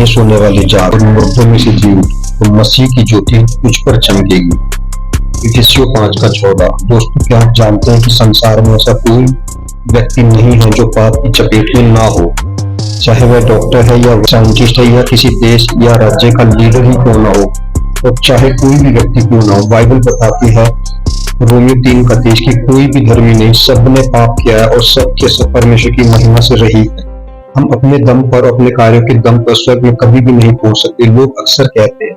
नहीं सोने वाली जाग और मुर्दों में से जी उठ, तो मसीह की ज्योति तुझ पर चमकेगी। इफिसियों 5:14। दोस्तों, क्या आप जानते हैं कि संसार में ऐसा कोई व्यक्ति नहीं है जो पाप की चपेट में ना हो, चाहे वह डॉक्टर है या साइंटिस्ट है या किसी देश या राज्य का लीडर ही क्यों ना हो, और चाहे कोई भी व्यक्ति क्यों ना हो। बाइबल बताती है रोमियो 3:23 की कोई भी धर्मी नहीं, सब ने पाप किया है और सब के सब परमेश्वर की महिमा से रहित है। हम अपने दम पर, अपने कार्यों के दम पर स्वर्ग में कभी भी नहीं पहुंच सकते। लोग अक्सर कहते हैं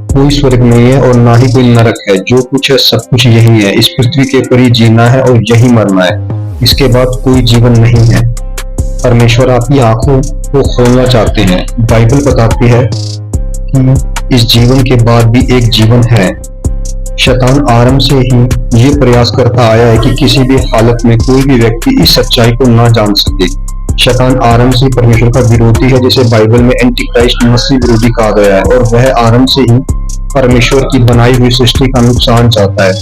कोई स्वर्ग नहीं है और ना ही कोई नरक है, जो कुछ है सब कुछ यही है, इस पृथ्वी के ऊपर ही जीना है और यही मरना है, इसके बाद कोई जीवन नहीं है। परमेश्वर आपकी आंखों को खोलना चाहते हैं। बाइबल बताती है कि इस जीवन के बाद भी एक जीवन है। शैतान आरंभ से ही ये प्रयास करता आया है कि किसी भी हालत में कोई भी व्यक्ति इस सच्चाई को ना जान सके। शैतान आरंभ से परमेश्वर का विरोधी है, जिसे बाइबल में एंटी क्राइस्ट मसीह विरोधी कहा गया है, और वह आरंभ से ही परमेश्वर की बनाई हुई सृष्टि का नुकसान चाहता है,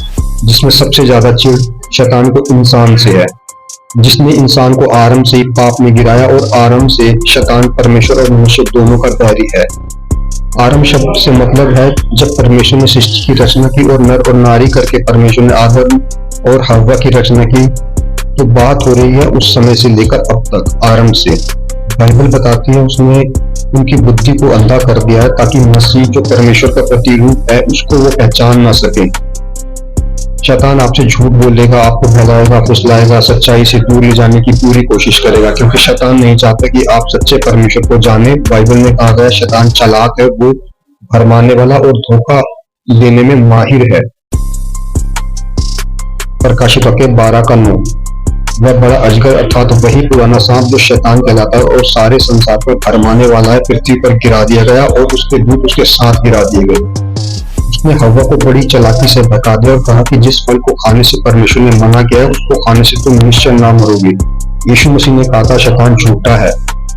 जिसमें सबसे ज्यादा चिढ़ शैतान को इंसान से है, जिसने इंसान को आरंभ से ही पाप में गिराया। और आरंभ से शैतान परमेश्वर और मनुष्य दोनों का बैरी है। आरंभ शब्द से मतलब है जब परमेश्वर ने सृष्टि की रचना की और नर और नारी करके परमेश्वर ने आदम और हव्वा की रचना की, तो बात हो रही है उस समय से लेकर अब तक, आरंभ से। बाइबल बताती है उसने उनकी बुद्धि को अंधा कर दिया है, ताकि मसीह जो परमेश्वर का प्रतिरूप है उसको वो पहचान ना सके। शैतान आपसे झूठ बोलेगा, आपको बहलाएगा, फुसलाएगा, सच्चाई से दूर ले जाने की पूरी कोशिश करेगा, क्योंकि शैतान नहीं चाहता कि आप सच्चे परमेश्वर को जाने। बाइबल में कहा गया शैतान चालाक है, वो भरमाने वाला और धोखा देने में माहिर है। प्रकाशित वाक्य 12:9। वह बड़ा अजगर अर्थात वही पुराना सांप जो शैतान कहलाता है और सारे संसार पर भरमाने वाला है, पृथ्वी पर गिरा दिया गया और उसके दूत उसके साथ गिरा दिए गए। उसने हव्वा को बड़ी चालाकी से भगा दिया और कहा कि जिस फल को खाने से परमेश्वर ने मना किया है उसको खाने से तुम निश्चय ना मरोगे। यीशु मसीह ने कहा था शैतान झूठा है,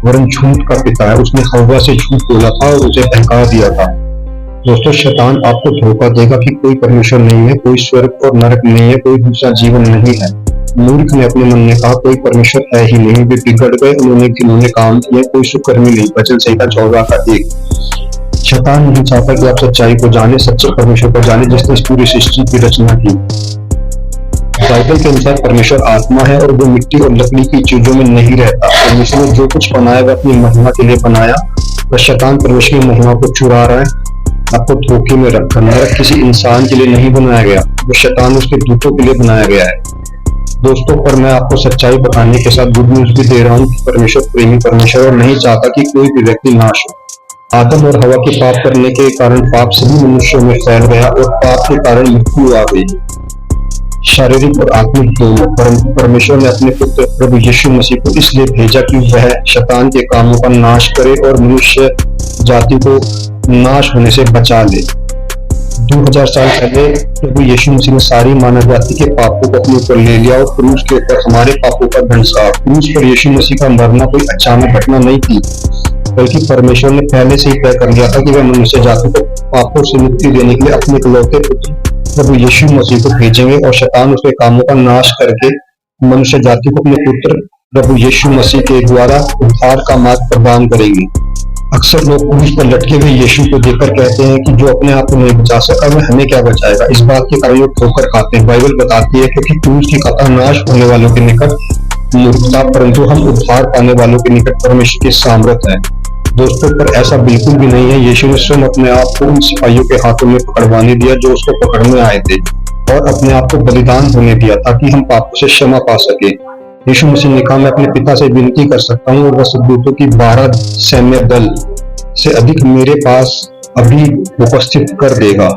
वरन झूठ का पिता है। उसने हव्वा से झूठ बोला था और उसे बहका दिया था। दोस्तों, शैतान आपको धोखा देगा कि कोई परमेश्वर नहीं है, कोई स्वर्ग और नरक नहीं है, कोई दूसरा जीवन नहीं है। मूर्ख ने अपने मन में कहा कोई परमेश्वर है ही नहीं, वे बिगड़ गए, उन्होंने घिनौने काम किए, कोई सुकर्मी नहीं। वचन संहिता 14:1। शैतान नहीं चाहता कि आप सच्चाई को जाने, सच्चे परमेश्वर को जाने, जिसने इस पूरी सृष्टि की रचना की। बाइबल के अनुसार परमेश्वर आत्मा है और वो मिट्टी और लकड़ी की चीजों में नहीं रहता। परमेश्वर ने जो कुछ बनाया वह अपनी महिमा के लिए बनाया, वह शैतान परमेश्वर की महिमा को चुरा रहा है, आपको धोखे में रखकर। नरक किसी इंसान के लिए नहीं बनाया गया, वो शैतान उसके दूतों के लिए बनाया गया है। दोस्तों, पर मैं आपको सच्चाई बताने के साथ गुड न्यूज भी दे रहा हूँ कि परमेश्वर प्रेमी परमेश्वर और नहीं चाहता कि कोई भी व्यक्ति नाश हो। आदम और हवा के पाप करने के कारण पाप सभी मनुष्यों में फैल गया और पाप के कारण मृत्यु आ गई, शारीरिक और आत्मिक दोनों। परंतु परमेश्वर ने अपने पुत्र प्रभु यीशु मसीह को इसलिए भेजा कि वह शैतान के कामों का नाश करे और मनुष्य जाति को नाश होने से बचा ले। 2000 साल पहले प्रभु यीशु मसीह ने सारी मानव जाति के पापों को अपने ऊपर ले लिया और क्रूस के ऊपर हमारे पापों का दंड सहा। क्रूस पर यीशु मसीह का मरना कोई अचानक घटना नहीं थी, बल्कि परमेश्वर ने पहले से ही तय कर लिया था कि वह मनुष्य जाति को पापों से मुक्ति देने के लिए अपने इकलौते पुत्र प्रभु यीशु मसीह को भेजेंगे, और शैतान उसके कामों का नाश करके मनुष्य जाति को अपने पुत्र प्रभु यीशु मसीह के द्वारा उद्धार का मार्ग प्रदान करेंगे। अक्सर लोग क्रूस पर लटके हुए यीशु को देखकर कहते हैं कि जो अपने आप को नहीं बचा सका वह हमें क्या बचाएगा। इस बात के कारण लोग ठोकर खाते हैं। बाइबल बताती है क्योंकि क्रूस की कथा नाश होने वालों के निकट मूर्खता, परंतु हम उद्धार पाने वालों के निकट परमेश्वर के सामर्थ है। दोस्तों, पर ऐसा बिल्कुल भी नहीं है। यीशु ने स्वयं अपने आप को उन सिपाहियों के हाथों में पकड़वाने दिया जो उसको पकड़ने आए थे, और अपने आप को बलिदान होने दिया ताकि हम पापों से क्षमा पा सके। यीशु मसीह ने कहा मैं अपने पिता से विनती कर सकता हूँ और वह स्वर्गदूतों की 12 सैन्य दल से अधिक मेरे पास अभी उपस्थित कर देगा।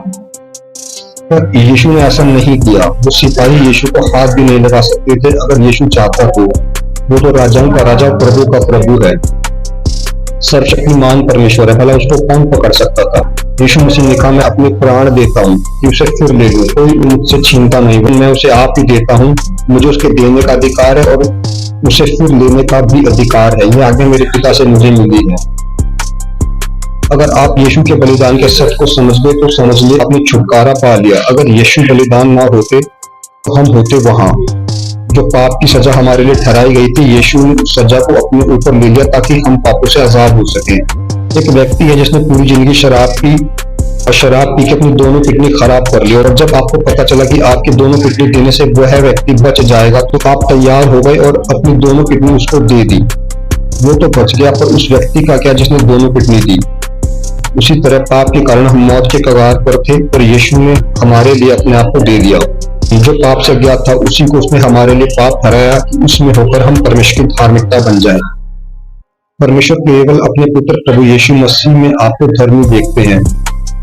पर यीशु ने ऐसा नहीं किया। वो सिपाही यीशु को हाथ भी नहीं लगा सकते थे अगर यीशु चाहता तो। वो तो राजाओं का राजा, प्रभु का प्रभु है, सर्वशक्तिमान परमेश्वर है, भला उसको कौन पकड़ सकता था। यीशु मसीह ने कहा मैं अपने प्राण देता हूँ कि उसे फिर ले लूं, कोई मुझसे छीनता नहीं, मैं उसे आप ही देता हूँ। मुझे उसके देने का अधिकार है और उसे फिर लेने का भी अधिकार है। यह आज्ञा मेरे पिता से मुझे मिली है। अगर आप यीशु के बलिदान के सत्य को समझ ले तो समझ ले आपने छुटकारा पा लिया। अगर यीशु बलिदान ना होते तो हम होते वहां। जो पाप की सजा हमारे लिए ठहराई गई थी, यीशु ने उस सजा को अपने ऊपर ले लिया ताकि हम पापों से आजाद हो सकें। एक व्यक्ति है जिसने पूरी जिंदगी शराब पी और शराब पी के अपनी दोनों किडनी खराब कर ली, और जब आपको पता चला कि आपकी दोनों किडनी देने से वह व्यक्ति बच जाएगा तो आप तैयार हो गए और अपनी दोनों किडनी उसको दे दी। वो तो बच गया, पर उस व्यक्ति का क्या जिसने दोनों किडनी दी? उसी तरह पाप के कारण हम मौत के कगार पर थे, पर यीशु ने हमारे लिए अपने आप को दे दिया। जो पाप से अज्ञात था उसी को उसने हमारे लिए पाप ठहराया कि उसमें होकर हम परमेश्वर की धार्मिकता बन जाएं। परमेश्वर केवल अपने पुत्र प्रभु यीशु मसीह में आपको धर्मी देखते हैं।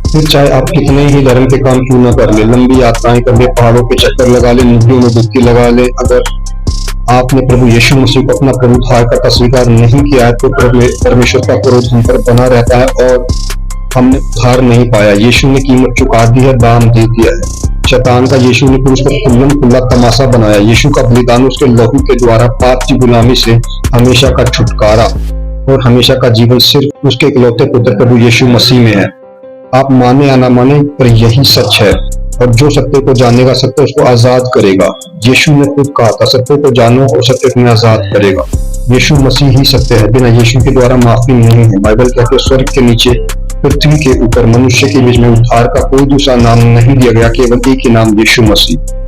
फिर चाहे आप कितने ही धर्म के काम क्यों न कर ले, लंबी यात्राएं कर ले, पहाड़ों पे चक्कर लगा ले, नदियों में डुबकी लगा ले, अगर आपने प्रभु यीशु मसीह को अपना प्रभु उद्धारकर्ता स्वीकार नहीं किया है तो परमेश्वर का क्रोध हम पर बना रहता है और हमने उद्धार नहीं पाया। यीशु ने कीमत चुका दी है, दाम दे दिया है। शैतान का यीशु ने क्रूस पर खुल्लम खुल्ला तमाशा बनाया। यीशु का बलिदान उसके लहू के द्वारा पाप की गुलामी से हमेशा का छुटकारा और हमेशा का जीवन सिर्फ उसके इकलौते पुत्र प्रभु यीशु मसीह में है। आप माने या ना माने, पर यही सच है, और जो सत्य को जानेगा सत्य उसको आजाद करेगा। यीशु ने खुद कहा था, सत्य को जानो और सत्य तुम्हें आजाद करेगा। यीशु मसीह ही सत्य है, बिना यीशु के द्वारा माफी नहीं है। बाइबल कहते हैं स्वर्ग के नीचे पृथ्वी के ऊपर मनुष्य के बीच में उद्धार का कोई दूसरा नाम नहीं दिया गया, केवल एक ही नाम, यीशु मसीह।